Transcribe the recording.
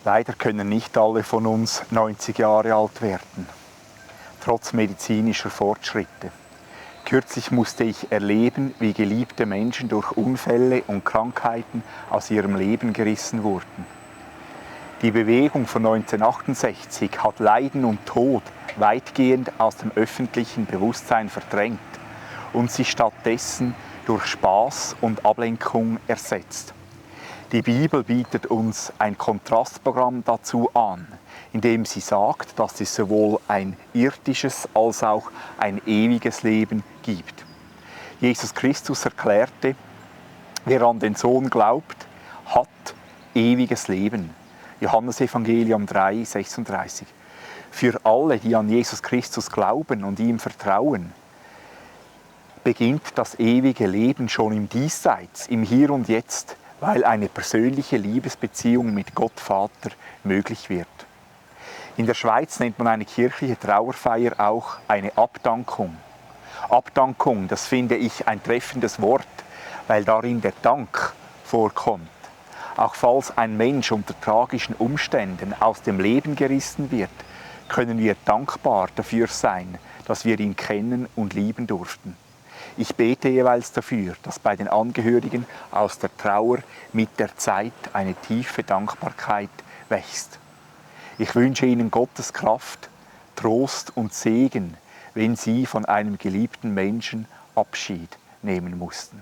Leider können nicht alle von uns 90 Jahre alt werden, trotz medizinischer Fortschritte. Kürzlich musste ich erleben, wie geliebte Menschen durch Unfälle und Krankheiten aus ihrem Leben gerissen wurden. Die Bewegung von 1968 hat Leiden und Tod weitgehend aus dem öffentlichen Bewusstsein verdrängt und sie stattdessen durch Spaß und Ablenkung ersetzt. Die Bibel bietet uns ein Kontrastprogramm dazu an, indem sie sagt, dass es sowohl ein irdisches als auch ein ewiges Leben gibt. Jesus Christus erklärte, wer an den Sohn glaubt, hat ewiges Leben. Johannesevangelium 3,36. Für alle, die an Jesus Christus glauben und ihm vertrauen, beginnt das ewige Leben schon im Diesseits, im Hier und Jetzt, weil eine persönliche Liebesbeziehung mit Gott Vater möglich wird. In der Schweiz nennt man eine kirchliche Trauerfeier auch eine Abdankung. Abdankung, das finde ich ein treffendes Wort, weil darin der Dank vorkommt. Auch falls ein Mensch unter tragischen Umständen aus dem Leben gerissen wird, können wir dankbar dafür sein, dass wir ihn kennen und lieben durften. Ich bete jeweils dafür, dass bei den Angehörigen aus der Trauer mit der Zeit eine tiefe Dankbarkeit wächst. Ich wünsche Ihnen Gottes Kraft, Trost und Segen, wenn Sie von einem geliebten Menschen Abschied nehmen mussten.